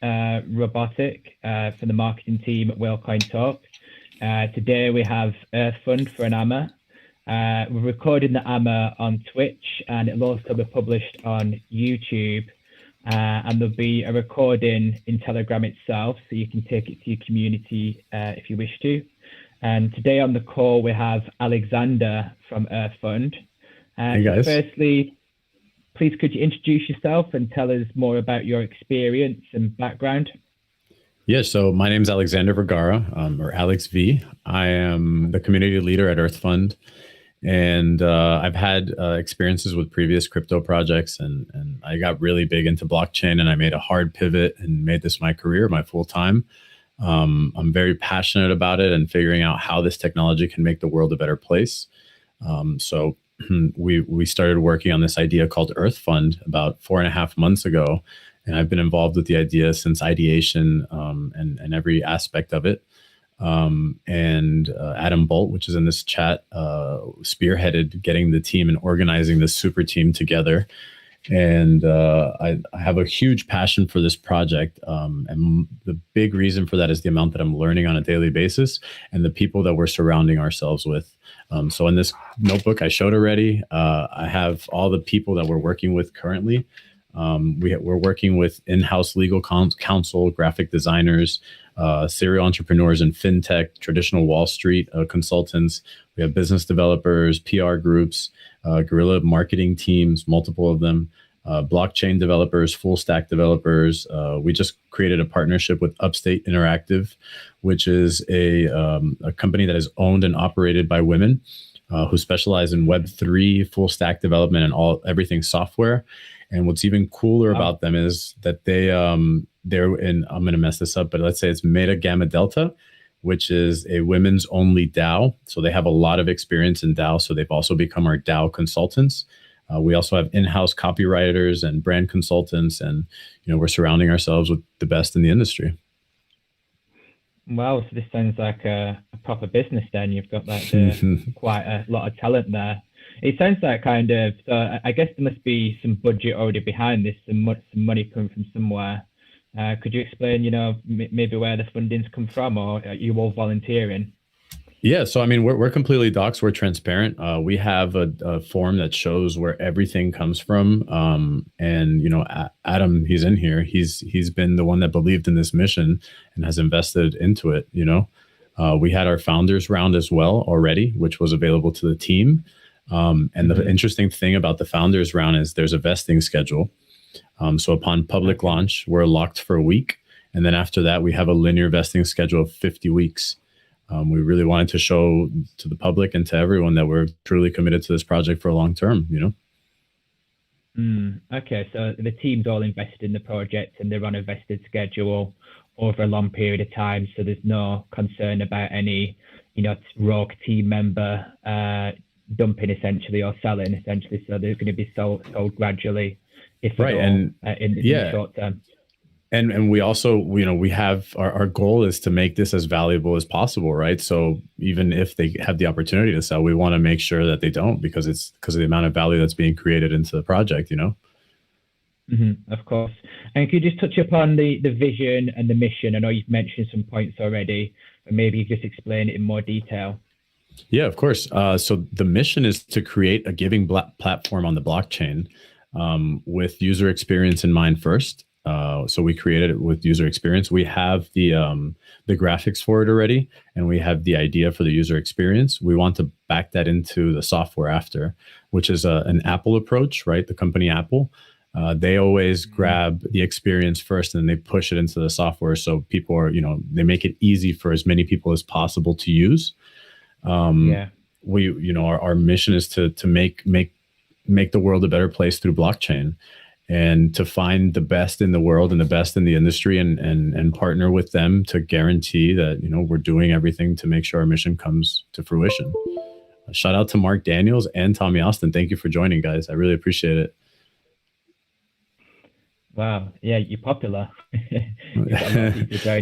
Robotic for the marketing team at Whalecoin Talk. Today we have Earth Fund for an AMA. We're recording the AMA on Twitch, and it'll also be published on YouTube. And there'll be a recording in Telegram itself, so you can take it to your community if you wish to. And today on the call, we have Alexander from Earth Fund. Hey guys. So firstly, please could you introduce yourself and tell us more about your experience and background? Yeah, so my name is Alexander Vergara, or Alex V. I am the community leader at Earth Fund, and I've had experiences with previous crypto projects, and I got really big into blockchain, and I made a hard pivot and made this my career, my full time. I'm very passionate about it and figuring out how this technology can make the world a better place. So we started working on this idea called Earth Fund about 4.5 months ago, and I've been involved with the idea since ideation and every aspect of it. And Adam Bolt, which is in this chat, spearheaded getting the team and organizing this super team together. And I have a huge passion for this project. And the big reason for that is the amount that I'm learning on a daily basis and the people that we're surrounding ourselves with. So in this notebook I showed already, I have all the people that we're working with currently. We're working with in-house legal counsel, graphic designers, serial entrepreneurs in fintech, traditional Wall Street consultants. We have business developers, PR groups, guerrilla marketing teams, multiple of them, blockchain developers, full stack developers. We just created a partnership with Upstate Interactive, which is a company that is owned and operated by women who specialize in Web3, full stack development, and everything software. And what's even cooler about them is that they're in, I'm going to mess this up, but let's say it's Meta Gamma Delta, which is a women's only DAO. So they have a lot of experience in DAO. So they've also become our DAO consultants. We also have in-house copywriters and brand consultants, and we're surrounding ourselves with the best in the industry. Wow, so this sounds like a proper business then. You've got like quite a lot of talent there. It sounds like kind of, so I guess there must be some budget already behind this, some money coming from somewhere. Could you explain, maybe where the funding's come from, or are you all volunteering? Yeah, so I mean, we're completely doxed. We're transparent. We have a form that shows where everything comes from. And Adam, he's in here. He's been the one that believed in this mission and has invested into it. We had our founders round as well already, which was available to the team. And the interesting thing about the founders round is there's a vesting schedule. So upon public launch, we're locked for a week. And then after that, we have a linear vesting schedule of 50 weeks. We really wanted to show to the public and to everyone that we're truly committed to this project for a long term, Okay, so the team's all invested in the project and they're on a vested schedule over a long period of time. So there's no concern about any, rogue team member dumping essentially or selling essentially. So they're going to be sold gradually, if right, at all, and in the short term. And we also, we have our goal is to make this as valuable as possible, right? So even if they have the opportunity to sell, we want to make sure that they don't, because of the amount of value that's being created into the project, Of course. And could you just touch upon the vision and the mission? I know you've mentioned some points already, but maybe you just explain it in more detail. Yeah, of course. So the mission is to create a giving platform on the blockchain with user experience in mind first. So we created it with user experience. We have the graphics for it already, and we have the idea for the user experience. We want to back that into the software after, which is an Apple approach, right? The company Apple. They always grab the experience first and then they push it into the software. So people are, they make it easy for as many people as possible to use. We, our mission is to make the world a better place through blockchain, and to find the best in the world and the best in the industry and partner with them to guarantee that, we're doing everything to make sure our mission comes to fruition. Shout out to Mark Daniels and Tommy Austin. Thank you for joining, guys. I really appreciate it. Wow. Yeah, you're popular.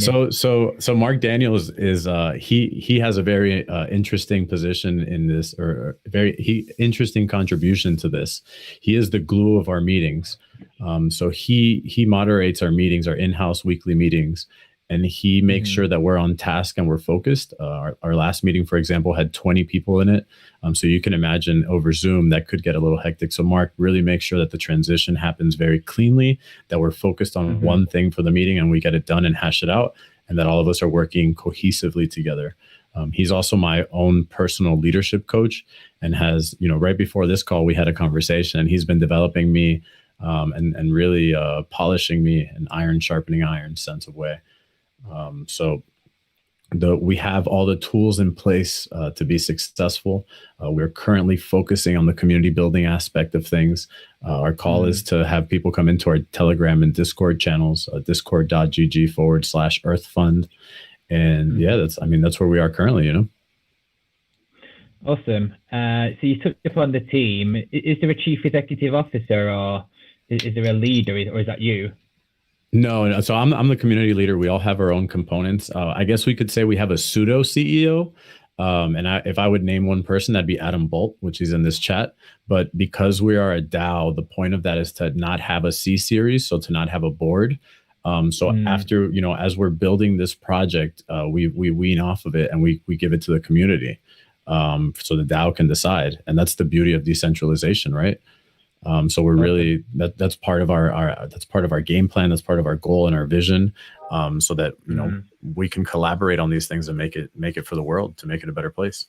So Mark Daniels is he has a very interesting position in this, or interesting contribution to this. He is the glue of our meetings. So he moderates our meetings, our in-house weekly meetings, and he makes sure that we're on task and we're focused. Our last meeting, for example, had 20 people in it. So you can imagine over Zoom that could get a little hectic. So Mark really makes sure that the transition happens very cleanly, that we're focused on one thing for the meeting and we get it done and hash it out, and that all of us are working cohesively together. He's also my own personal leadership coach, and has, right before this call, we had a conversation, and he's been developing me and really polishing me in iron sharpening iron sense of way. So we have all the tools in place to be successful. We're currently focusing on the community building aspect of things. Our call is to have people come into our Telegram and Discord channels, discord.gg/Earth Fund. And yeah, that's where we are currently, Awesome. So you took upon the team. Is there a chief executive officer, or is there a leader, or is that you? No. So I'm the community leader. We all have our own components. I guess we could say we have a pseudo CEO. And if I would name one person, that'd be Adam Bolt, which is in this chat. But because we are a DAO, the point of that is to not have a C series, so to not have a board. After, as we're building this project, we wean off of it and we give it to the community, so the DAO can decide. And that's the beauty of decentralization, right? So we're really that's part of our that's part of our game plan. That's part of our goal and our vision, so that we can collaborate on these things and make it for the world, to make it a better place.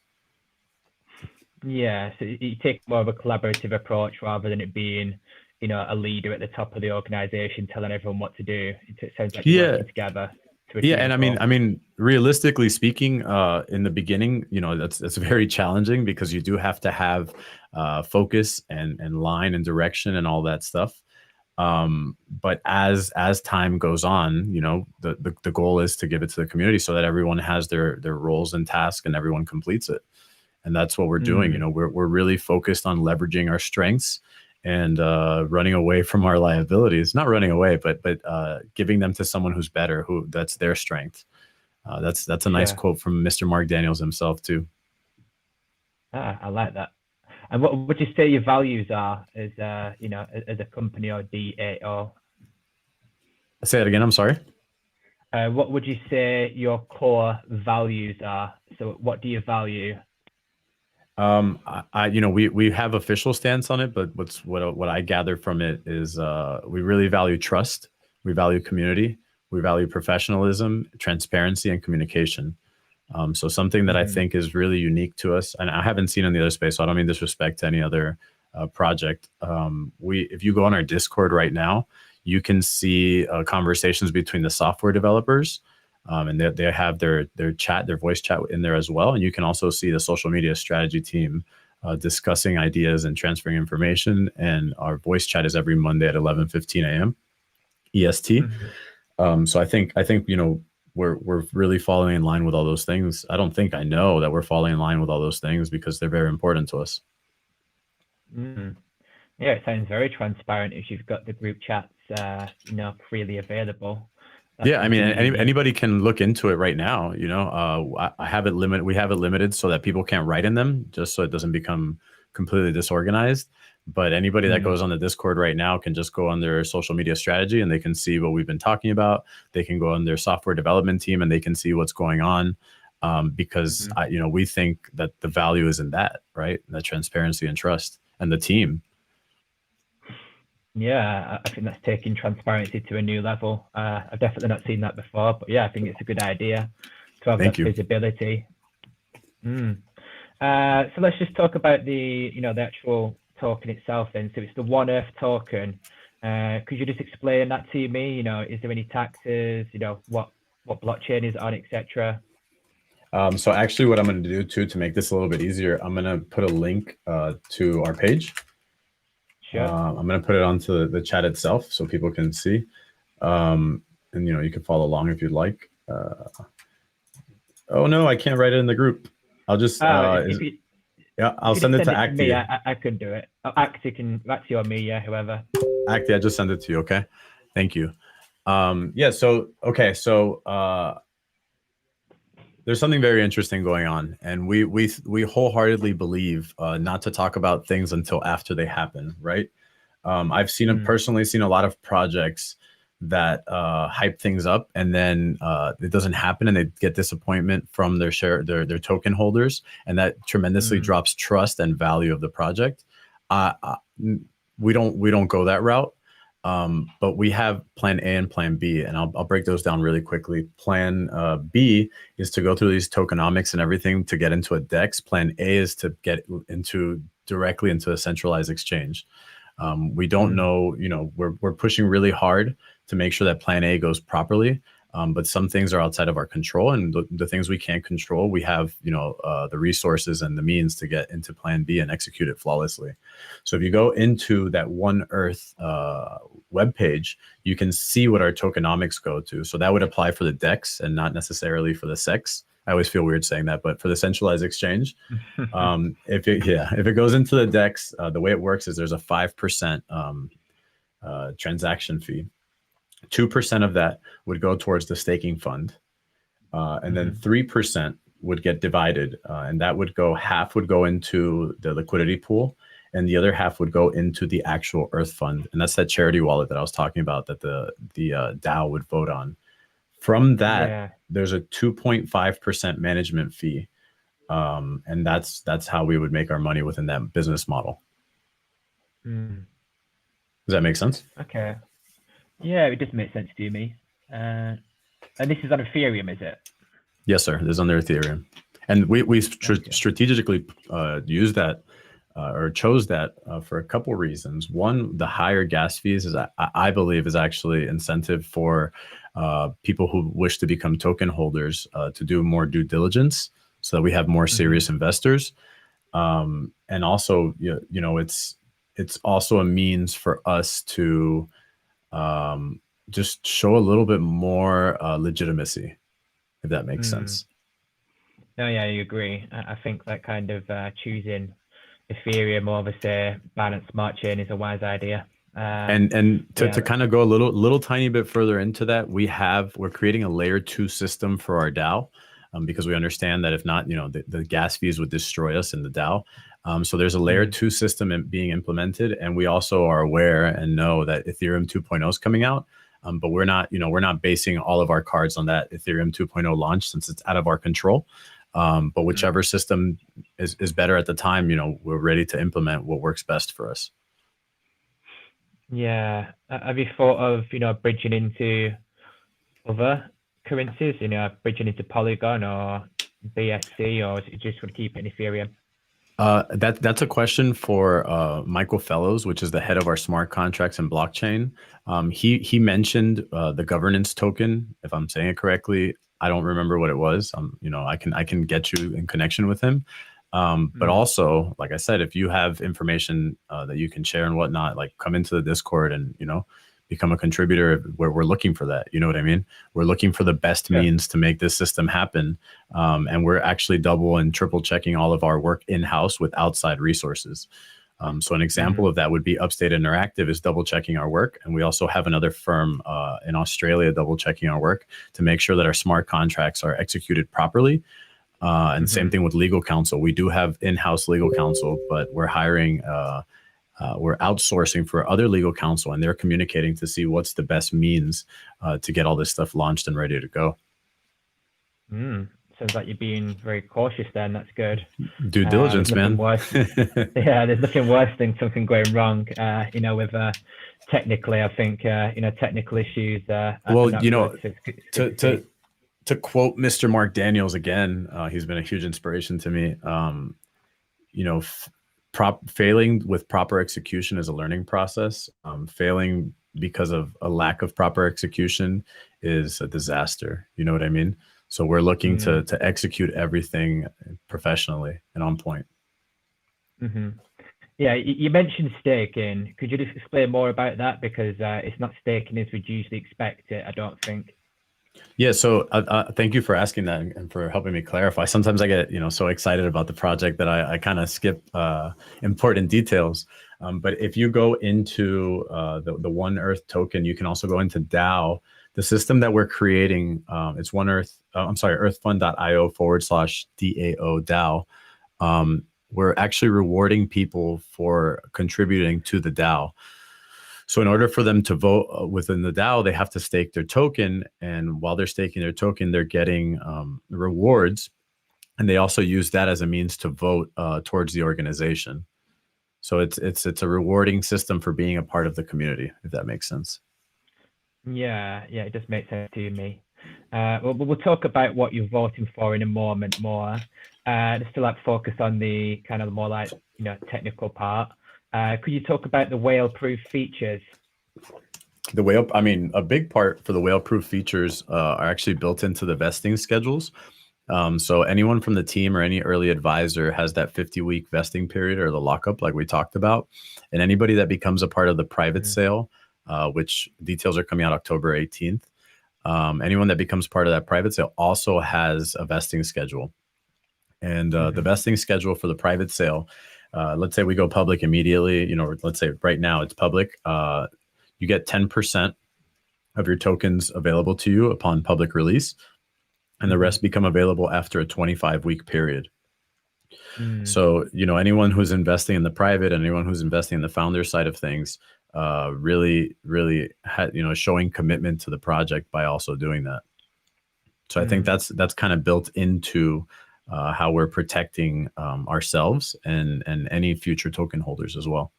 Yeah, so you take more of a collaborative approach rather than it being, a leader at the top of the organization telling everyone what to do. It sounds like you're working together. And I mean, realistically speaking, in the beginning, that's very challenging, because you do have to have focus and line and direction and all that stuff. But as time goes on, the goal is to give it to the community so that everyone has their roles and tasks and everyone completes it. And that's what we're doing. We're really focused on leveraging our strengths and running away from our liabilities. Not running away, but giving them to someone who's better, that's their strength. That's a nice quote from Mr. Mark Daniels himself too. I like that. And what would you say your values are as as a company or DAO? Say it again. I'm sorry. What would you say your core values are? So what do you value? We have official stance on it, but what I gather from it is we really value trust, we value community, we value professionalism, transparency, and communication. So something that I think is really unique to us, and I haven't seen in the other space, so I don't mean disrespect to any other project. If you go on our Discord right now, you can see conversations between the software developers. And they have their voice chat in there as well. And you can also see the social media strategy team discussing ideas and transferring information. And our voice chat is every Monday at 11:15 a.m. EST. So I think we're really falling in line with all those things. I don't think I know that we're falling in line with all those things, because they're very important to us. Yeah, it sounds very transparent if you've got the group chats, freely available. Yeah, I mean, anybody can look into it right now. I have it limited. We have it limited so that people can't write in them, just so it doesn't become completely disorganized. But anybody that goes on the Discord right now can just go on their social media strategy and they can see what we've been talking about. They can go on their software development team and they can see what's going on, because we think that the value is in that, right? That transparency and trust and the team. Yeah, I think that's taking transparency to a new level. I've definitely not seen that before, but yeah, I think it's a good idea to have that visibility. So let's just talk about the actual token itself then. So it's the One Earth token. Could you just explain that to me? Is there any taxes? What blockchain is it on, etc.? So actually, what I'm going to do too, to make this a little bit easier, I'm going to put a link to our page. Sure. I'm going to put it onto the chat itself so people can see. And you can follow along if you'd like. Oh no, I can't write it in the group. I'll just I'll send it to Acti. I could do it. Acti or me, whoever. Acti, I just send it to you. Okay, thank you. There's something very interesting going on, and we wholeheartedly believe not to talk about things until after they happen, right? I've personally seen a lot of projects that hype things up, and then it doesn't happen, and they get disappointment from their token holders, and that tremendously drops trust and value of the project. We don't go that route. But we have plan A and plan B, and I'll break those down really quickly. Plan B is to go through these tokenomics and everything to get into a DEX. Plan A is to get directly into a centralized exchange. We don't know, we're pushing really hard to make sure that plan A goes properly. But some things are outside of our control, and the things we can't control, we have, the resources and the means to get into plan B and execute it flawlessly. So if you go into that One Earth webpage, you can see what our tokenomics go to. So that would apply for the DEX and not necessarily for the SEX. I always feel weird saying that, but for the centralized exchange, if it goes into the DEX, the way it works is there's a 5% transaction fee. 2% of that would go towards the staking fund, and then 3% would get divided, and that would go, half would go into the liquidity pool, and the other half would go into the actual Earth Fund, and that's that charity wallet that I was talking about that the DAO would vote on. From that, there's a 2.5% management fee, and that's how we would make our money within that business model. Does that make sense? Okay. Yeah, it does make sense to me. And this is on Ethereum, is it? Yes, sir. This is on their Ethereum. And we strategically use that or chose that for a couple reasons. One, the higher gas fees is, I believe, is actually incentive for people who wish to become token holders to do more due diligence so that we have more serious investors. And also, it's also a means for us to just show a little bit more legitimacy, if that makes sense. No, yeah, I agree. I think that kind of choosing Ethereum over, say, Binance Smart Chain is a wise idea. And to kind of go a little tiny bit further into that, we're creating a layer 2 system for our DAO, because we understand that if not, the gas fees would destroy us in the DAO. So there's a layer 2 system being implemented, and we also are aware and know that Ethereum 2.0 is coming out. But we're not basing all of our cards on that Ethereum 2.0 launch, since it's out of our control. But whichever system is better at the time, we're ready to implement what works best for us. Yeah. Have you thought of, bridging into other currencies, bridging into Polygon or BSC, or is it just going to keep it in Ethereum? That's a question for Michael Fellows, which is the head of our smart contracts and blockchain. He mentioned the governance token, if I'm saying it correctly. I don't remember what it was. I can get you in connection with him. But also, like I said, if you have information that you can share and whatnot, like come into the Discord and become a contributor, where we're looking for that. You know what I mean? We're looking for the best means to make this system happen. And we're actually double and triple checking all of our work in-house with outside resources. So an example of that would be Upstate Interactive is double checking our work. And we also have another firm in Australia double checking our work to make sure that our smart contracts are executed properly. And same thing with legal counsel. We do have in-house legal counsel, but we're hiring we're outsourcing for other legal counsel, and they're communicating to see what's the best means to get all this stuff launched and ready to go. Sounds like you're being very cautious then. That's good. Due diligence, man. Yeah, there's nothing worse than something going wrong, with technically, I think, technical issues. Well, to quote Mr. Mark Daniels again, he's been a huge inspiration to me. Failing with proper execution is a learning process. Failing because of a lack of proper execution is a disaster. You know what I mean? So we're looking to execute everything professionally and on point. Yeah, you mentioned staking. Could you just explain more about that? Because it's not staking as we'd usually expect it, I don't think. Yeah, so thank you for asking that and for helping me clarify. Sometimes I get so excited about the project that I kind of skip important details. But if you go into the One Earth token, you can also go into DAO. The system that we're creating, it's earthfund.io/DAO DAO. We're actually rewarding people for contributing to the DAO. So in order for them to vote within the DAO, they have to stake their token. And while they're staking their token, they're getting rewards. And they also use that as a means to vote towards the organization. So it's a rewarding system for being a part of the community, if that makes sense. Yeah, it does make sense to me. We'll talk about what you're voting for in a moment more. Just to like focus on the kind of more like technical part. Could you talk about the whale-proof features? The whale, I mean, a big part for the whale-proof features are actually built into the vesting schedules. So anyone from the team or any early advisor has that 50-week vesting period or the lockup like we talked about. And anybody that becomes a part of the private sale, which details are coming out October 18th, anyone that becomes part of that private sale also has a vesting schedule. And the vesting schedule for the private sale, let's say we go public immediately, let's say right now it's public, you get 10% of your tokens available to you upon public release, and the rest become available after a 25-week period. So, anyone who's investing in the private and anyone who's investing in the founder side of things, really showing commitment to the project by also doing that. So I think that's kind of built into how we're protecting ourselves and any future token holders as well.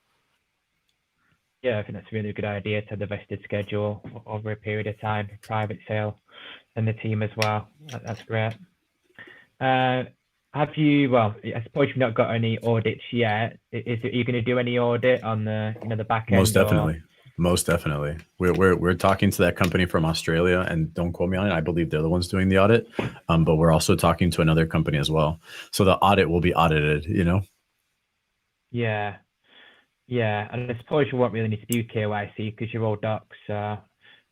Yeah, I think that's a really good idea to have the vested schedule over a period of time, private sale, and the team as well. That's great. Have you? Well, I suppose you've not got any audits yet. Are you going to do any audit on the the back end? Most definitely. Most definitely. We're talking to that company from Australia, and don't quote me on it. I believe they're the ones doing the audit. But we're also talking to another company as well. So the audit will be audited, Yeah. Yeah. And I suppose you won't really need to do KYC because you're all docs. And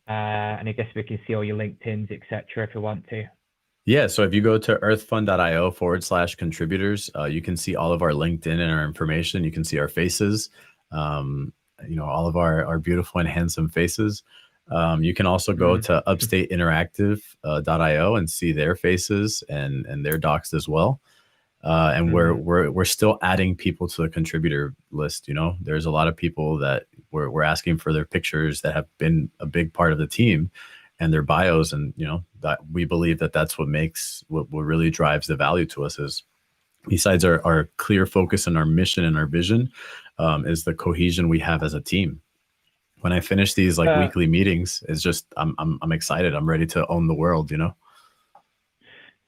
I guess we can see all your LinkedIns, etc. if you want to. Yeah. So if you go to earthfund.io/contributors, you can see all of our LinkedIn and our information. You can see our faces. All of our beautiful and handsome faces. You can also go to upstateinteractive.io and see their faces and their docs as well. And we're still adding people to the contributor list. There's a lot of people that we're asking for their pictures that have been a big part of the team and their bios. And, that we believe that that's what makes what really drives the value to us is, besides our clear focus and our mission and our vision, is the cohesion we have as a team. When I finish these weekly meetings, it's just I'm excited. I'm ready to own the world.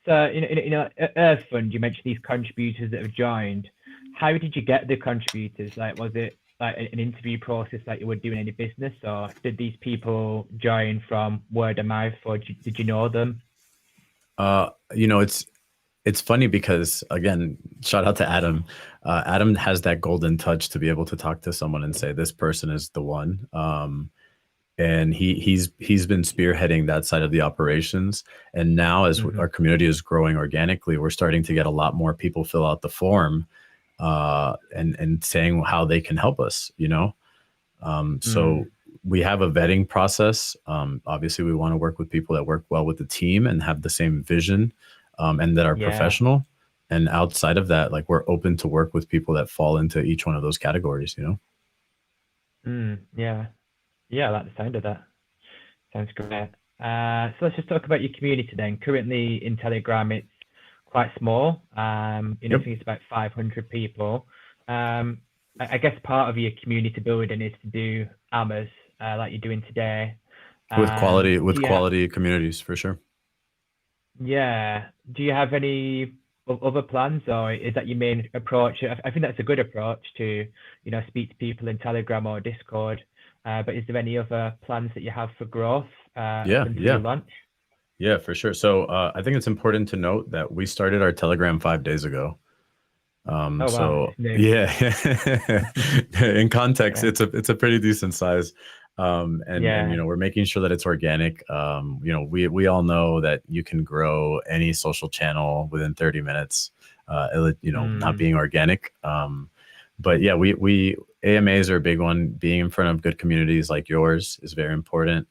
So at Earth Fund, you mentioned these contributors that have joined. How did you get the contributors? Was it like an interview process like you would do in any business, or did these people join from word of mouth, or did you know them? It's funny because, again, shout out to Adam. Adam has that golden touch to be able to talk to someone and say, this person is the one. And he's been spearheading that side of the operations. And now as our community is growing organically, we're starting to get a lot more people fill out the form and saying how they can help us, So we have a vetting process. Obviously, we want to work with people that work well with the team and have the same vision. And that are professional. And outside of that, we're open to work with people that fall into each one of those categories, Yeah. I like the sound of that. Sounds great. So let's just talk about your community then. Currently in Telegram, it's quite small. I think it's about 500 people. I guess part of your community building is to do AMAs like you're doing today. With quality communities, for sure. Yeah. Do you have any other plans, or is that your main approach? I think that's a good approach to, speak to people in Telegram or Discord. But is there any other plans that you have for growth? Launch? Yeah, for sure. So I think it's important to note that we started our Telegram 5 days ago. So yeah, in context, it's a pretty decent size. And we're making sure that it's organic. We all know that you can grow any social channel within 30 minutes, not being organic. But yeah, we AMAs are a big one. Being in front of good communities like yours is very important.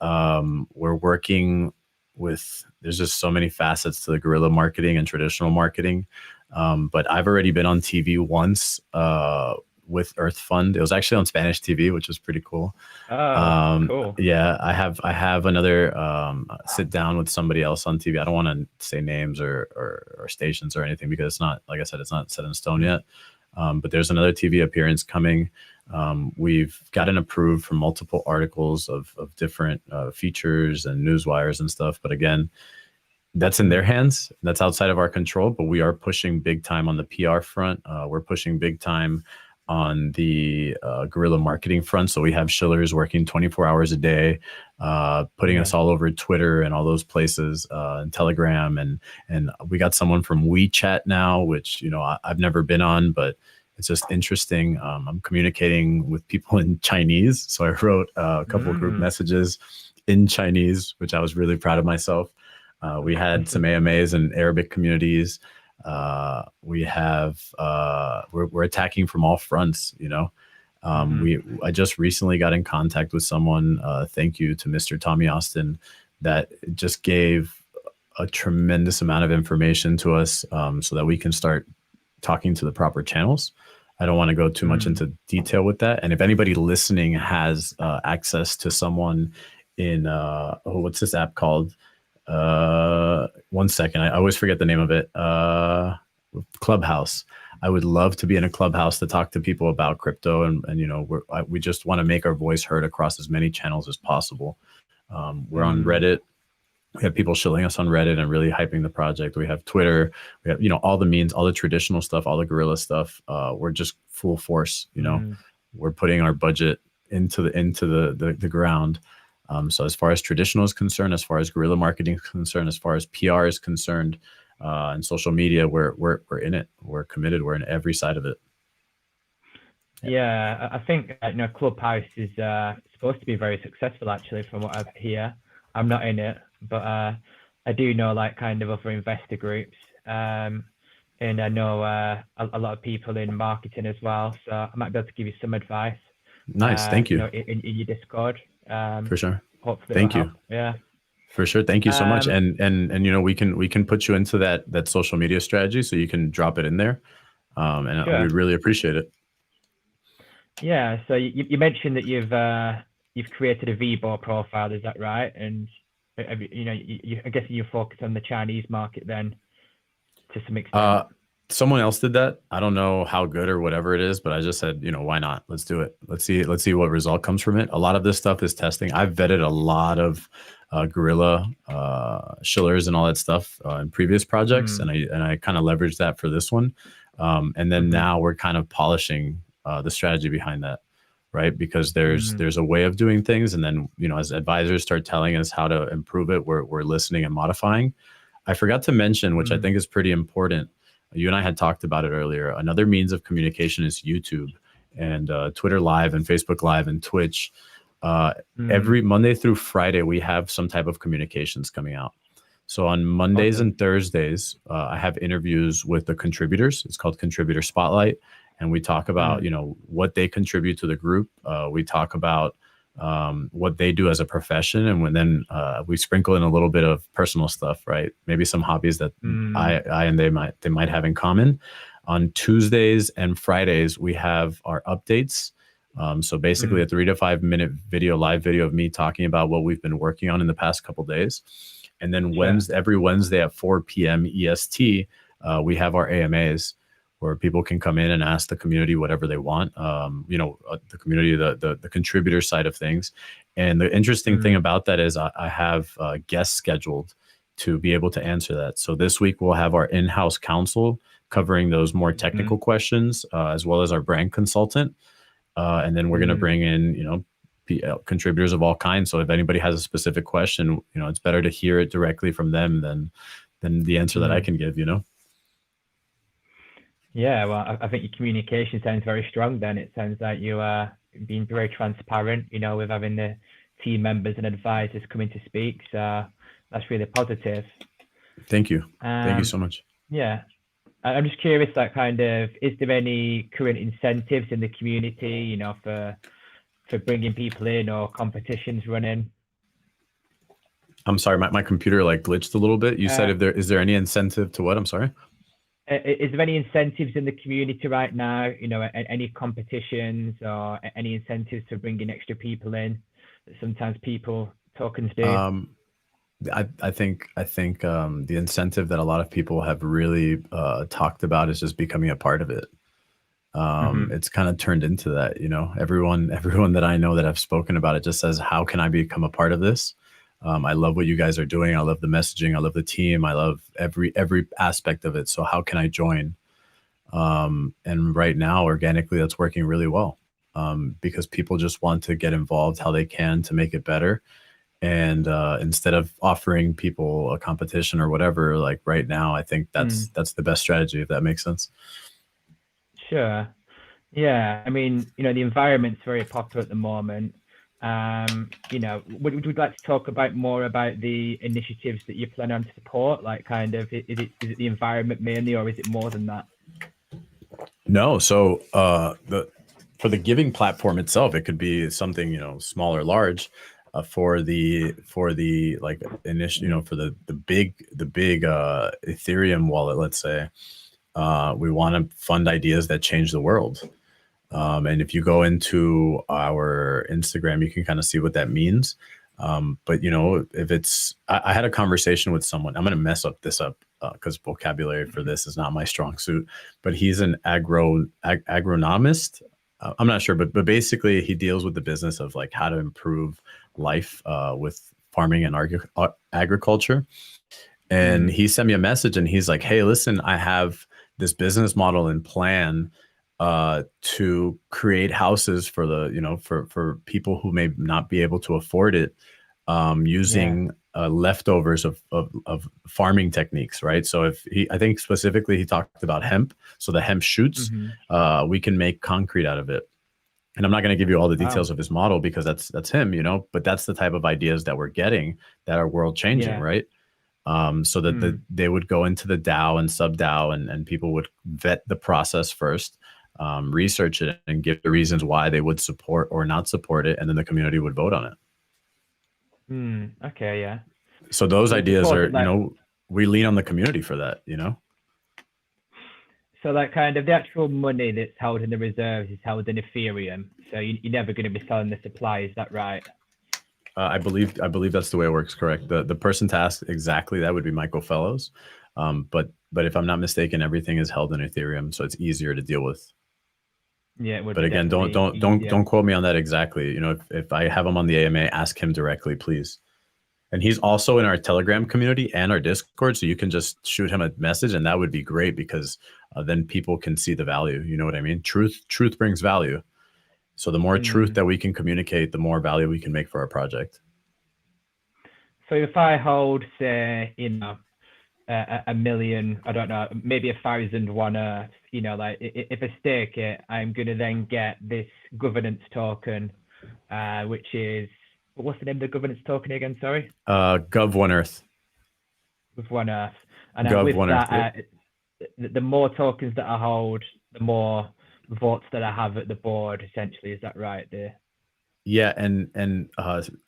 We're working with, there's just so many facets to the guerrilla marketing and traditional marketing. But I've already been on TV once with Earth Fund. It was actually on Spanish TV, which was pretty cool. Oh, cool. Yeah, I have another sit down with somebody else on TV. I don't want to say names or stations or anything because it's not, like I said, it's not set in stone yet. But there's another TV appearance coming. We've gotten approved for multiple articles of different features and news wires and stuff. But again, that's in their hands. That's outside of our control. But we are pushing big time on the PR front. We're pushing big time on the guerrilla marketing front. So we have Schillers working 24 hours a day, putting us all over Twitter and all those places, and Telegram. And we got someone from WeChat now, which, you know, I've never been on, but it's just interesting. I'm communicating with people in Chinese. So I wrote a couple of group messages in Chinese, which I was really proud of myself. We had some AMAs and Arabic communities. We have, we're attacking from all fronts, you know. I just recently got in contact with someone, thank you to Mr. Tommy Austin, that just gave a tremendous amount of information to us, so that we can start talking to the proper channels. I don't want to go too much into detail with that. And if anybody listening has access to someone in, what's this app called? 1 second. I always forget the name of it. Clubhouse. I would love to be in a clubhouse to talk to people about crypto. And you know, we just want to make our voice heard across as many channels as possible. We're on Reddit. We have people shilling us on Reddit and really hyping the project. We have Twitter. We have, you know, all the means, all the traditional stuff, all the guerrilla stuff. We're just full force, you know. We're putting our budget into the ground. So as far as traditional is concerned, as far as guerrilla marketing is concerned, as far as PR is concerned, and social media, we're in it. We're committed. We're in every side of it. Yeah, I think you know, Clubhouse is supposed to be very successful, actually, from what I hear. I'm not in it, but I do know like kind of other investor groups, and I know a lot of people in marketing as well. So I might be able to give you some advice. Nice, thank you. You know, in your Discord. For sure. Hopefully thank you. help. Yeah. For sure. Thank you so much. And you know, we can put you into that social media strategy, so you can drop it in there, and Sure. we'd really appreciate it. Yeah. So you mentioned that you've created a VBO profile, is that right? And you know, I guess you focus on the Chinese market then, to some extent. Someone else did that. I don't know how good or whatever it is, but I just said, you know, why not? Let's do it. Let's see what result comes from it. A lot of this stuff is testing. I've vetted a lot of guerrilla shillers and all that stuff in previous projects, and I kind of leveraged that for this one. And then now we're kind of polishing the strategy behind that, right? Because there's a way of doing things, and then, you know, as advisors start telling us how to improve it, we're listening and modifying. I forgot to mention, which I think is pretty important. You and I had talked about it earlier. Another means of communication is YouTube and Twitter Live and Facebook Live and Twitch. Every Monday through Friday, we have some type of communications coming out. So on Mondays and Thursdays, I have interviews with the contributors. It's called Contributor Spotlight. And we talk about, you know, what they contribute to the group. We talk about what they do as a profession, and then we sprinkle in a little bit of personal stuff, right? Maybe some hobbies that I and they might have in common. On Tuesdays and Fridays, we have our updates. So basically a 3 to 5 minute live video of me talking about what we've been working on in the past couple of days. And then every Wednesday at 4 p.m. EST, we have our AMAs, where people can come in and ask the community whatever they want, you know, the community, the contributor side of things. And the interesting thing about that is I have guests scheduled to be able to answer that. So this week we'll have our in-house counsel covering those more technical questions, as well as our brand consultant. And then we're going to bring in, you know, contributors of all kinds. So if anybody has a specific question, you know, it's better to hear it directly from them than the answer that I can give, you know? Yeah, well, I think your communication sounds very strong then. It sounds like you are being very transparent, you know, with having the team members and advisors coming to speak. So that's really positive. Thank you. Thank you so much. Yeah. I'm just curious, like, kind of, is there any current incentives in the community, you know, for bringing people in, or competitions running? I'm sorry, my computer like glitched a little bit. You said is there any incentive to what? I'm sorry. Is there any incentives in the community right now? You know, any competitions or any incentives for bringing extra people in that sometimes people tokens do? I think the incentive that a lot of people have really talked about is just becoming a part of it. It's kind of turned into that, you know. Everyone that I know that I've spoken about it just says, "How can I become a part of this?" I love what you guys are doing. I love the messaging. I love the team. I love every aspect of it. So how can I join? And right now, organically, that's working really well because people just want to get involved how they can to make it better. And instead of offering people a competition or whatever, like right now, I think that's the best strategy, if that makes sense. Sure. Yeah. I mean, you know, the environment's very popular at the moment. You know, would you like to talk about more about the initiatives that you plan on to support? Like, kind of, is it the environment mainly, or is it more than that? No, so the for the giving platform itself, it could be something, you know, small or large. For the like initial, you know, for the big Ethereum wallet, let's say, we want to fund ideas that change the world. And if you go into our Instagram, you can kind of see what that means. But you know, if it's, I had a conversation with someone. I'm going to mess up this up because vocabulary for this is not my strong suit. But he's an agronomist. I'm not sure, but basically he deals with the business of like how to improve life with farming and agriculture. And he sent me a message and he's like, "Hey, listen, I have this business model in plan to create houses for the, you know, for people who may not be able to afford it, using leftovers of farming techniques, right?" So I think specifically he talked about hemp. So the hemp shoots, we can make concrete out of it. And I'm not going to give you all the details of his model because that's him, you know, but that's the type of ideas that we're getting that are world changing, right? So that they would go into the DAO and sub DAO and people would vet the process first, research it and give the reasons why they would support or not support it. And then the community would vote on it. Okay, yeah. So those ideas are, like, you know, we lean on the community for that, you know? So like kind of the actual money that's held in the reserves is held in Ethereum. So you're never going to be selling the supply. Is that right? I believe that's the way it works. Correct. The person to ask exactly that would be Michael Fellows. But if I'm not mistaken, everything is held in Ethereum, so it's easier to deal with. Yeah, it would. But again, don't quote me on that exactly. You know, if I have him on the AMA, ask him directly, please. And he's also in our Telegram community and our Discord, so you can just shoot him a message, and that would be great because then people can see the value. You know what I mean? Truth brings value. So the more truth that we can communicate, the more value we can make for our project. So if I hold, say, you know, a million, I don't know, maybe 1,000 one Earth, you know, like if I stake it, I'm going to then get this governance token, which is, what's the name of the governance token again? Sorry. Gov One Earth. With One Earth. And Gov with One that, Earth. The more tokens that I hold, the more votes that I have at the board, essentially. Is that right there? Yeah, and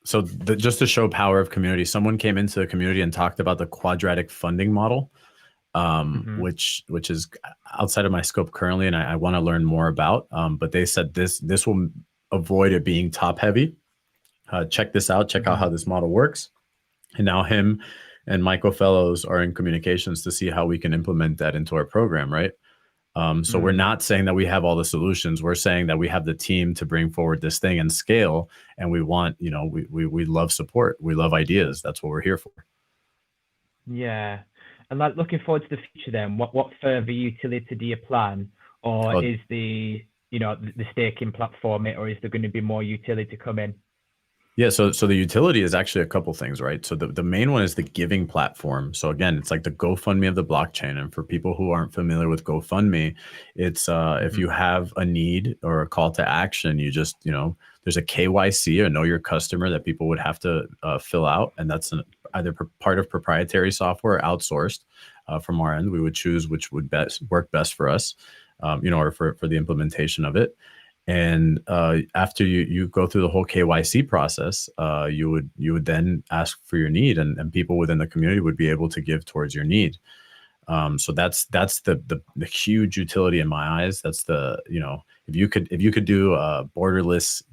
so just to show power of community, someone came into the community and talked about the quadratic funding model, which is outside of my scope currently, and I want to learn more about. But they said this will avoid it being top heavy. Check this out. Check out how this model works. And now him and Michael Fellows are in communications to see how we can implement that into our program, right? So we're not saying that we have all the solutions. We're saying that we have the team to bring forward this thing and scale. And we want, you know, we love support. We love ideas. That's what we're here for. Yeah. And like looking forward to the future then, what further utility do you plan? Or is the, you know, the staking platform it, or is there going to be more utility coming? Yeah, so the utility is actually a couple things, right? So the main one is the giving platform. So again, it's like the GoFundMe of the blockchain. And for people who aren't familiar with GoFundMe, it's if you have a need or a call to action, you just, you know, there's a KYC or know your customer that people would have to fill out. And that's either part of proprietary software or outsourced. From our end, we would choose which would work best for us, you know, or for the implementation of it. And after you go through the whole KYC process, you would then ask for your need, and people within the community would be able to give towards your need. So that's the huge utility in my eyes. That's the, if you could do a borderless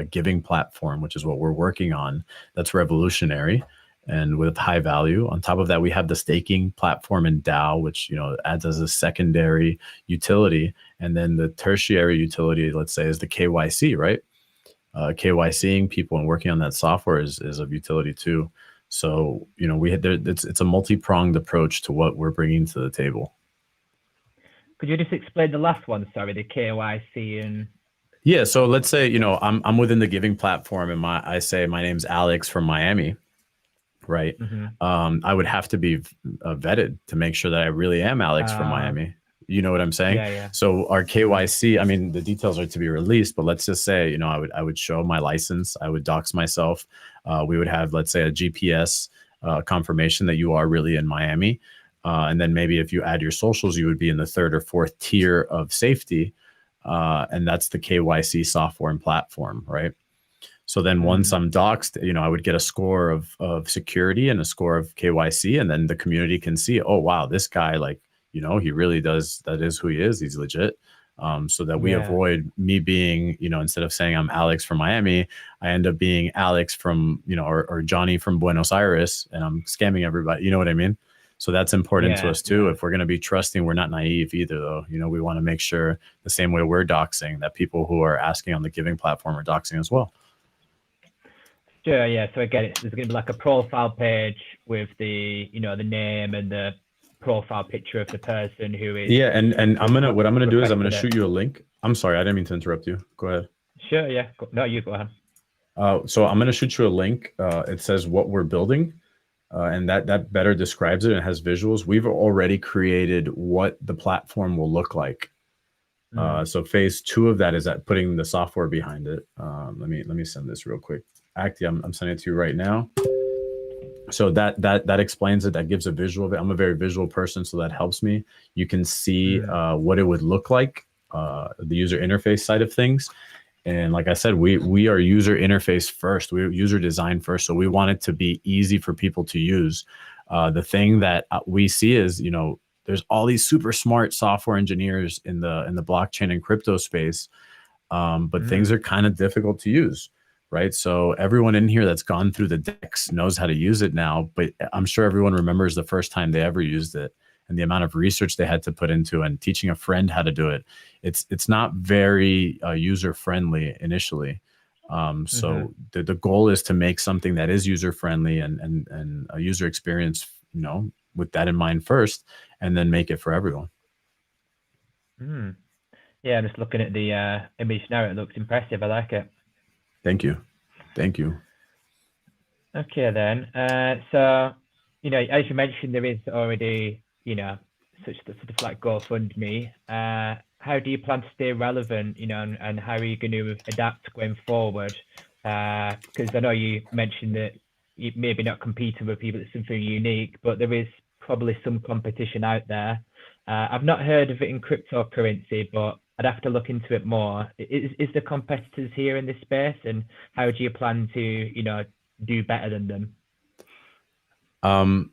giving platform, which is what we're working on, that's revolutionary and with high value. On top of that, we have the staking platform in DAO, which adds as a secondary utility, and then the tertiary utility, let's say, is the KYC, right? KYCing people and working on that software is of utility too. So it's a multi-pronged approach to what we're bringing to the table. Could you just explain the last one? Sorry, the KYC and. Yeah, so let's say I'm within the giving platform, and I say my name's Alex from Miami, right? Mm-hmm. I would have to be vetted to make sure that I really am Alex from Miami. You know what I'm saying? Yeah. So our KYC, I mean, the details are to be released, but let's just say, I would show my license, I would dox myself. We would have, let's say, a GPS confirmation that you are really in Miami. And then maybe if you add your socials, you would be in the third or fourth tier of safety. And that's the KYC software and platform, right? So then once I'm doxed, I would get a score of security and a score of KYC, and then the community can see, oh, wow, this guy, like, he really does, that is who he is. He's legit. So that we avoid me being, instead of saying I'm Alex from Miami, I end up being Alex from, or Johnny from Buenos Aires, and I'm scamming everybody. You know what I mean? So that's important to us too. Yeah. If we're going to be trusting, we're not naive either, though. We want to make sure the same way we're doxing, that people who are asking on the giving platform are doxing as well. Sure. Yeah. So again, there's going to be like a profile page with the, the name and the profile picture of the person who is. Yeah. And what I'm going to do is I'm going to shoot you a link. I'm sorry. I didn't mean to interrupt you. Go ahead. Sure. Yeah. No, you go ahead. So I'm going to shoot you a link. It says what we're building. And that better describes it and has visuals. We've already created what the platform will look like. So phase 2 of that is that putting the software behind it. Let me send this real quick. Actually, I'm sending it to you right now. So that explains it. That gives a visual of it. I'm a very visual person, so that helps me. You can see what it would look like, the user interface side of things. And like I said, we are user interface first. We're user design first. So we want it to be easy for people to use. The thing that we see is, there's all these super smart software engineers in the blockchain and crypto space, but things are kind of difficult to use, right? So everyone in here that's gone through the decks knows how to use it now, but I'm sure everyone remembers the first time they ever used it and the amount of research they had to put into and teaching a friend how to do it. It's not very user friendly initially. So the goal is to make something that is user friendly and a user experience, with that in mind first, and then make it for everyone. Yeah, I'm just looking at the image now. It looks impressive. I like it. Thank you. Okay, then. So, as you mentioned, there is already, such sort of like GoFundMe. How do you plan to stay relevant, and how are you going to adapt going forward? Because I know you mentioned that you maybe not competing with people, it's something unique, but there is probably some competition out there. I've not heard of it in cryptocurrency, but I'd have to look into it more. Is there competitors here in this space, and how do you plan to, do better than them?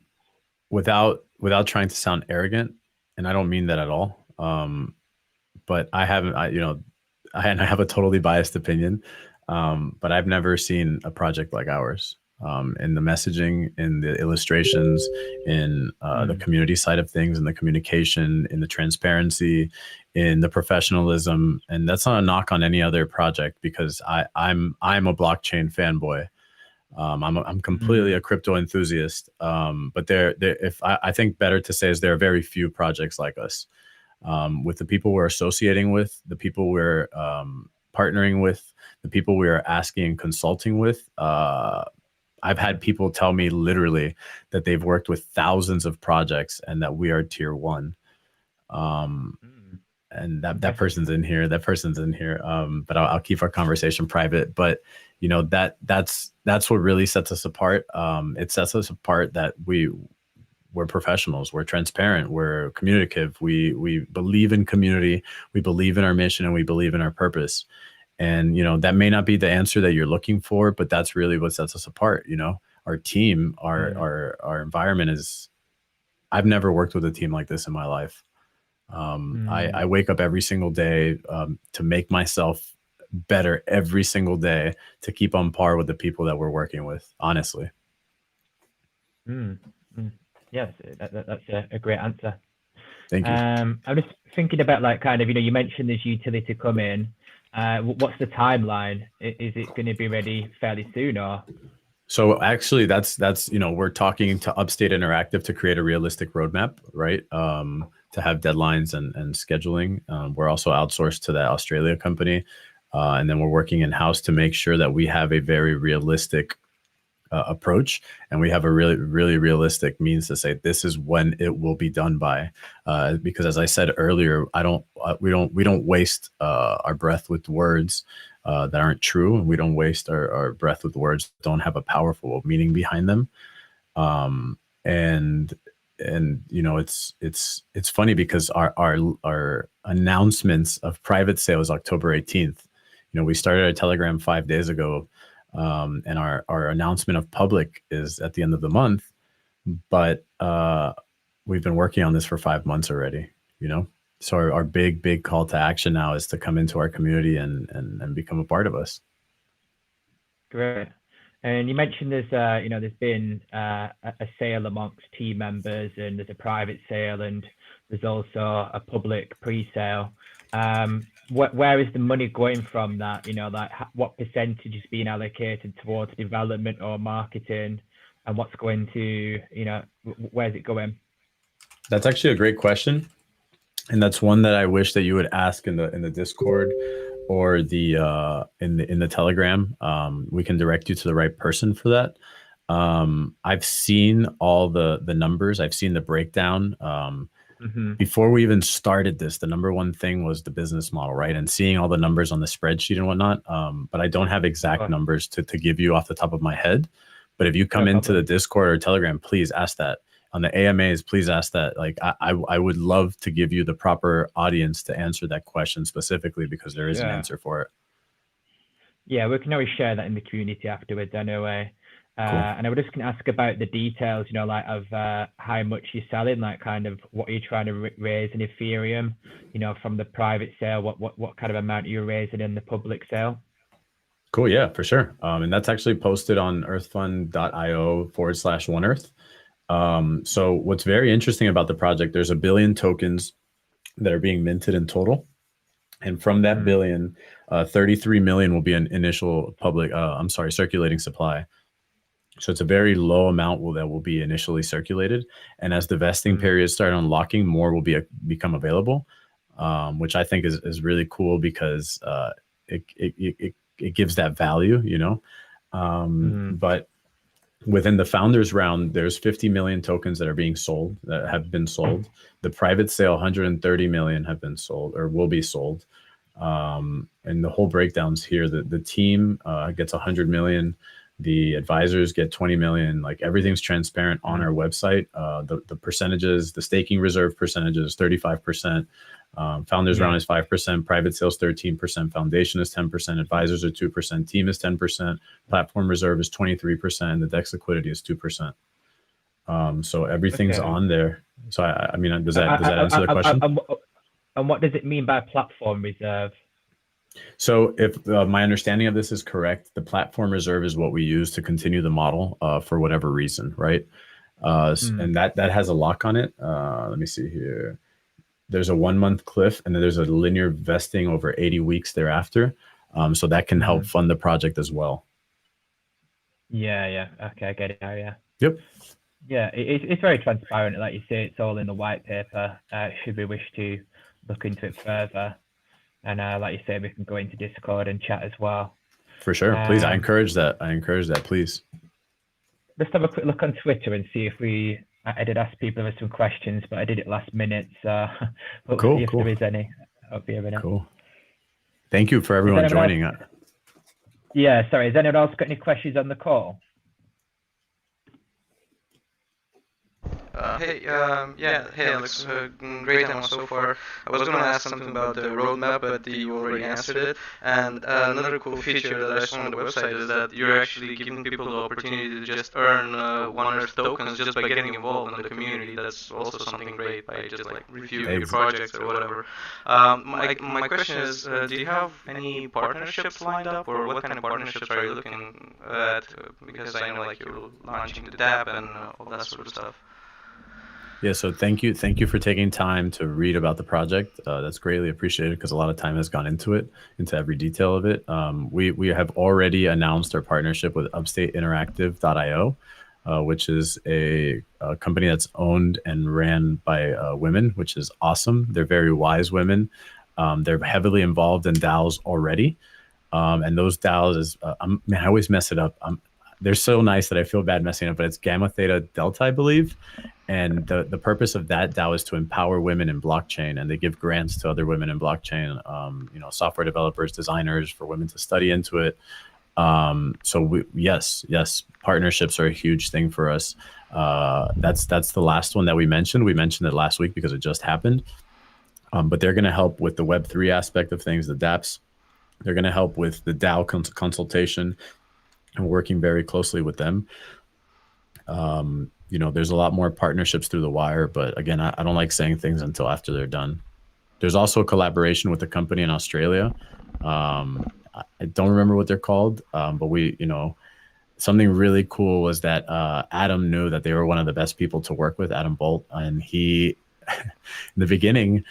Without trying to sound arrogant, and I don't mean that at all. But I have a totally biased opinion. But I've never seen a project like ours. In the messaging, in the illustrations, in the community side of things, in the communication, in the transparency, in the professionalism. And that's not a knock on any other project, because I'm a blockchain fanboy. I'm completely a crypto enthusiast. But I think better to say is there are very few projects like us. With the people we're associating with, the people we're partnering with, the people we're asking and consulting with. I've had people tell me literally that they've worked with thousands of projects and that we are tier 1. And that person's in here. But I'll keep our conversation private. But that's what really sets us apart. It sets us apart that we're professionals, we're transparent, we're communicative, we believe in community, we believe in our mission, and we believe in our purpose. And that may not be the answer that you're looking for, but that's really what sets us apart. Our team, our environment is I've never worked with a team like this in my life. I wake up every single day to make myself better every single day to keep on par with the people that we're working with, honestly. Yes, that's a great answer. Thank you. I'm just thinking about like kind of, you mentioned this utility come in. What's the timeline? Is it going to be ready fairly soon or? So actually that's, we're talking to Upstate Interactive to create a realistic roadmap, right? To have deadlines and scheduling. We're also outsourced to that Australia company. And then we're working in-house to make sure that we have a very realistic approach, and we have a really, really realistic means to say this is when it will be done by. Because as I said earlier, we don't waste our breath with words that aren't true, and we don't waste our breath with words that don't have a powerful meaning behind them. And it's funny because our announcements of private sales October 18th. We started our Telegram 5 days ago. And our announcement of public is at the end of the month, but we've been working on this for 5 months already, So our big call to action now is to come into our community and become a part of us. Great. And you mentioned there's been a sale amongst team members, and there's a private sale, and there's also a public pre-sale. Where is the money going from that? Like what percentage is being allocated towards development or marketing, and what's going to, where's it going? That's actually a great question, and that's one that I wish that you would ask in the Discord or in the Telegram. We can direct you to the right person for that. I've seen all the numbers. I've seen the breakdown. Before we even started this, the number one thing was the business model, right? And seeing all the numbers on the spreadsheet and whatnot. But I don't have exact numbers to give you off the top of my head. But if you come into the Discord or Telegram, please ask that. On the AMAs, please ask that. Like I would love to give you the proper audience to answer that question specifically, because there is an answer for it. Yeah, we can always share that in the community afterwards anyway. Cool. And I was just going to ask about the details, like of how much you're selling, like kind of what you're trying to raise in Ethereum, from the private sale, what kind of amount you're raising in the public sale. Cool. Yeah, for sure. And that's actually posted on earthfund.io/OneEarth. So what's very interesting about the project, there's 1 billion tokens that are being minted in total. And from that billion, 33 million will be an initial circulating supply. So it's a very low amount that will be initially circulated. And as the vesting periods start unlocking, more will become available, which I think is really cool because it gives that value, But within the founders round, there's 50 million tokens that have been sold. The private sale, 130 million have been sold or will be sold. And the whole breakdown's here. The team gets 100 million. The advisors get 20 million. Like everything's transparent on our website. The percentages, the staking reserve percentages, 35%. Founders round is 5%, private sales 13%, foundation is 10%, advisors are 2%, team is 10%, platform reserve is 23%, and the DEX liquidity is 2%. So everything's on there. So I mean, does that answer the question? And what does it mean by platform reserve? So if my understanding of this is correct, the platform reserve is what we use to continue the model for whatever reason, right? And that has a lock on it. Let me see here. There's a 1 month cliff, and then there's a linear vesting over 80 weeks thereafter. So that can help fund the project as well. Yeah. Okay, I get it now, yeah. Yep. Yeah, it's very transparent. Like you say, it's all in the white paper. Should we wish to look into it further. And like you say, we can go into Discord and chat as well. For sure. Please, I encourage that. Please. Let's have a quick look on Twitter and see if I did ask people if there some questions, but I did it last minute. So we'll see if there is any. I'll be a minute. Cool. Thank you for everyone joining. Yeah, sorry. Has anyone else got any questions on the call? Hey Alex, great demo so far. I was gonna ask something about the roadmap, but you already answered it. And another cool feature that I saw on the website is that you're actually giving people the opportunity to just earn One Earth tokens just by getting involved in the community. That's also something great by just like reviewing the projects or whatever. My question is, do you have any partnerships lined up, or what kind of partnerships are you looking at? Because I know like you're launching the DApp and all that sort of stuff. Yeah, so thank you for taking time to read about the project. That's greatly appreciated because a lot of time has gone into it, into every detail of it. We have already announced our partnership with UpstateInteractive.io, which is a company that's owned and ran by women, which is awesome. They're very wise women. They're heavily involved in DAOs already, and those DAOs is man, I always mess it up. They're so nice that I feel bad messing up, but it's Gamma Theta Delta, I believe. And the purpose of that DAO is to empower women in blockchain, and they give grants to other women in blockchain, software developers, designers, for women to study into it. Yes, partnerships are a huge thing for us. That's the last one that we mentioned. We mentioned it last week because it just happened. But they're going to help with the Web3 aspect of things, the dApps. They're going to help with the DAO consultation, and working very closely with them. There's a lot more partnerships through the wire, but again, I don't like saying things until after they're done. There's also a collaboration with a company in Australia. I don't remember what they're called, but something really cool was that Adam knew that they were one of the best people to work with, Adam Bolt, and he, in the beginning,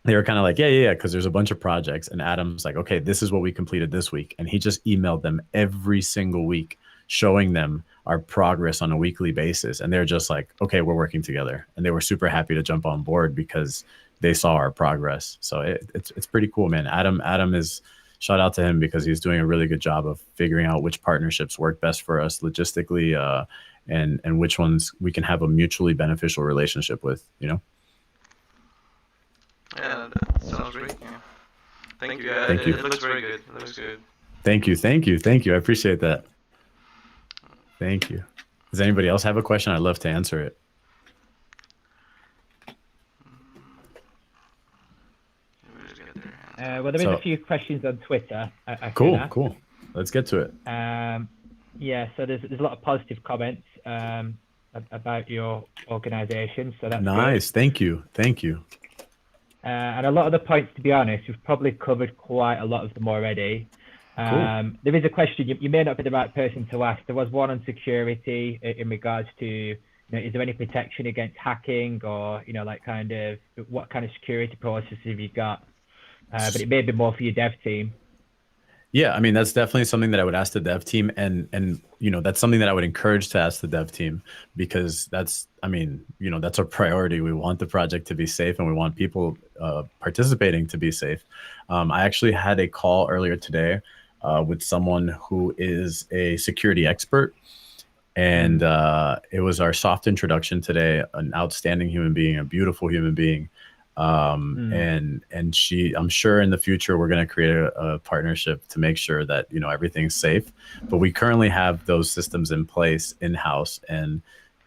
they were kind of like, yeah, because there's a bunch of projects, and Adam's like, okay, this is what we completed this week, and he just emailed them every single week, showing them our progress on a weekly basis, and they're just like, okay, we're working together, and they were super happy to jump on board because they saw our progress. So it's pretty cool, man. Adam is, shout out to him because he's doing a really good job of figuring out which partnerships work best for us logistically, and which ones we can have a mutually beneficial relationship with. Yeah, that sounds great. Yeah. Thank you. Thank you. It looks very good. It looks good. Thank you. I appreciate that. Thank you. Does anybody else have a question? I'd love to answer it. Well, there is a few questions on Twitter. Cool. Let's get to it. So there's a lot of positive comments about your organization. So that's nice. Good. Thank you. And a lot of the points, to be honest, we've probably covered quite a lot of them already. Cool. There is a question, you may not be the right person to ask. There was one on security in regards to, is there any protection against hacking, or, what kind of security processes have you got? But it may be more for your dev team. Yeah, I mean, that's definitely something that I would ask the dev team, and that's something that I would encourage to ask the dev team, because that's our priority. We want the project to be safe, and we want people participating to be safe. I actually had a call earlier today with someone who is a security expert, and it was our soft introduction today. An outstanding human being, a beautiful human being. And I'm sure in the future we're going to create a partnership to make sure that everything's safe, but we currently have those systems in place in-house, and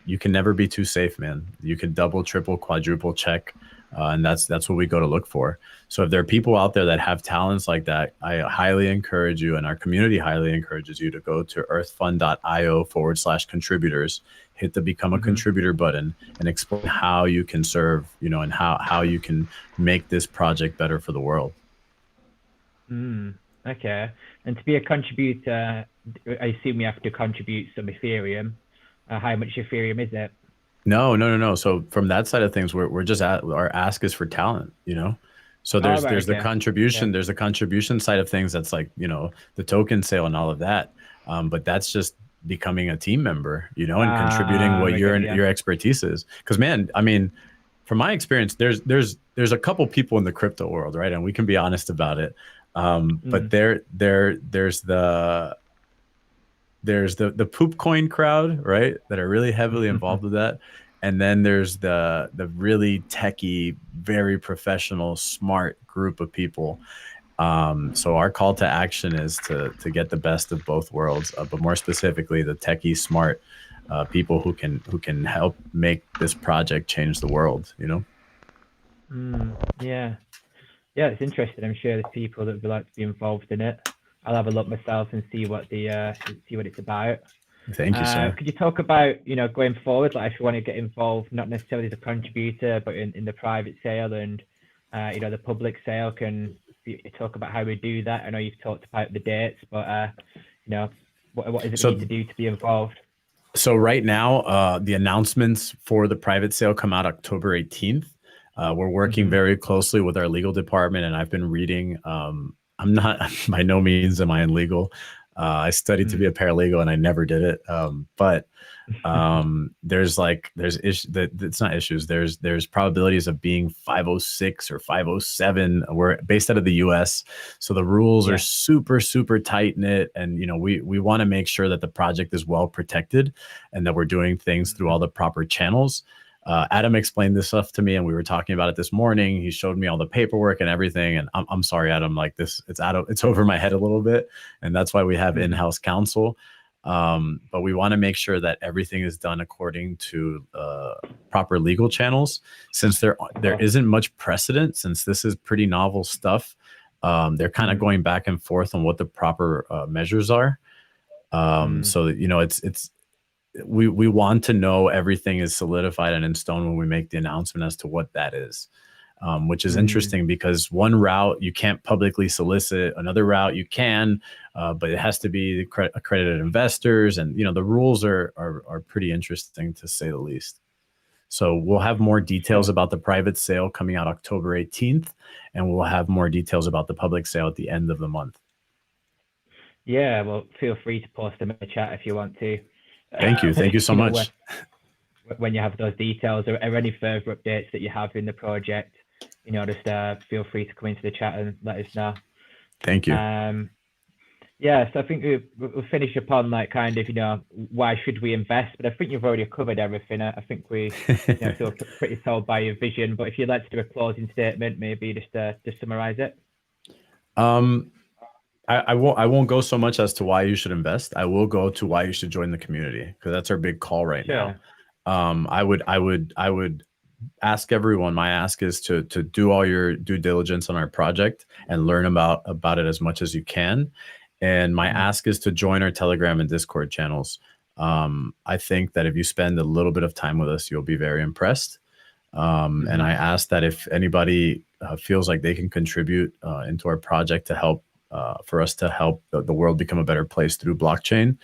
you can never be too safe, man. You can double, triple, quadruple check, and that's what we go to look for. So if there are people out there that have talents like that, I highly encourage you, and our community highly encourages you, to go to earthfund.io/contributors, hit the become a contributor button, and explain how you can serve, and how you can make this project better for the world. Okay. And to be a contributor, I assume you have to contribute some Ethereum. How much Ethereum is it? No. So from that side of things, we're just our ask is for talent, So there's the contribution, there's the contribution side of things. That's like, the token sale and all of that. But that's just becoming a team member, and contributing what your expertise is. Because, man, I mean, from my experience, there's a couple people in the crypto world, right? And we can be honest about it. But there's the poop coin crowd, right, that are really heavily involved with that. And then there's the really techie, very professional, smart group of people. So our call to action is to get the best of both worlds, but more specifically, the techie, smart people who can help make this project change the world, you know? Yeah. Yeah, it's interesting. I'm sure there's people that would like to be involved in it. I'll have a look myself and see what it's about. Thank you, sir. Could you talk about, going forward, like if you want to get involved, not necessarily as a contributor, but in the private sale and, the public sale, can you talk about how we do that? I know you've talked about the dates, but, what does it need to do to be involved? So right now, the announcements for the private sale come out October 18th. We're working very closely with our legal department, and I've been reading. I'm not, by no means am I in legal. I studied to be a paralegal, and I never did it. But it's not issues. There's probabilities of being 506 or 507. We're based out of the U.S., so the rules are super, super tight knit, and we want to make sure that the project is well protected, and that we're doing things through all the proper channels. Adam explained this stuff to me, and we were talking about it this morning. He showed me all the paperwork and everything. And I'm sorry, Adam, like it's over my head a little bit. And that's why we have in-house counsel. But we want to make sure that everything is done according to proper legal channels. Since there isn't much precedent, since this is pretty novel stuff, they're kind of going back and forth on what the proper measures are. So we want to know everything is solidified and in stone when we make the announcement as to what that is, which is interesting because one route you can't publicly solicit, another route you can, but it has to be accredited investors, and the rules are pretty interesting to say the least. So we'll have more details about the private sale coming out October 18th, and we'll have more details about the public sale at the end of the month. Yeah, well, feel free to post them in the chat if you want to. Thank you so much. When you have those details or any further updates that you have in the project, just feel free to come into the chat and let us know. Thank you. So I think we'll finish upon why should we invest, but I think you've already covered everything. I think we feel pretty sold by your vision, but if you'd like to do a closing statement, maybe just to summarize it. I won't go so much as to why you should invest. I will go to why you should join the community, because that's our big call right now. I would ask everyone. My ask is to do all your due diligence on our project and learn about it as much as you can. And my ask is to join our Telegram and Discord channels. I think that if you spend a little bit of time with us, you'll be very impressed. And I ask that if anybody feels like they can contribute into our project to help. For us to help the world become a better place through blockchain,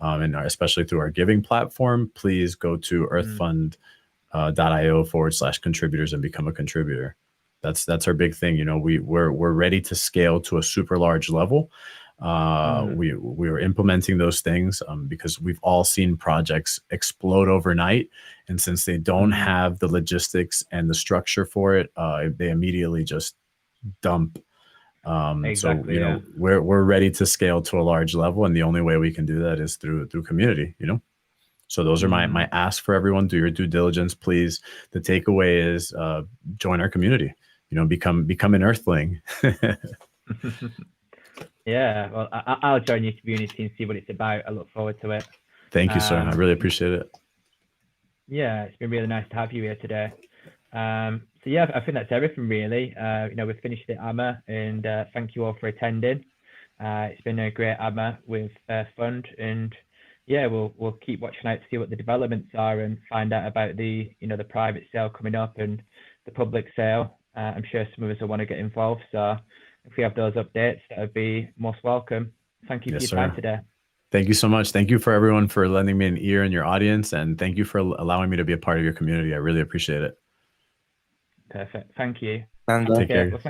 and especially through our giving platform, please go to earthfund.io/contributors and become a contributor. That's our big thing. We're ready to scale to a super large level. We are implementing those things because we've all seen projects explode overnight, and since they don't have the logistics and the structure for it, they immediately just dump. Exactly, so we're ready to scale to a large level, and the only way we can do that is through community. So those are my ask for everyone. Do your due diligence, please. The takeaway is join our community. Become an earthling. Yeah, well, I'll join your community and see what it's about. I look forward to it. Thank you, sir. I really appreciate it. Yeah, it's been really nice to have you here today. So yeah, I think that's everything really. We've finished the AMA, and thank you all for attending. It's been a great AMA with Fund, and yeah, we'll keep watching out to see what the developments are and find out about the the private sale coming up and the public sale. I'm sure some of us will want to get involved. So if we have those updates, that would be most welcome. Thank you for your time today. Thank you so much. Thank you for everyone for lending me an ear in your audience, and thank you for allowing me to be a part of your community. I really appreciate it. Perfect. Thank you. And take care. Well,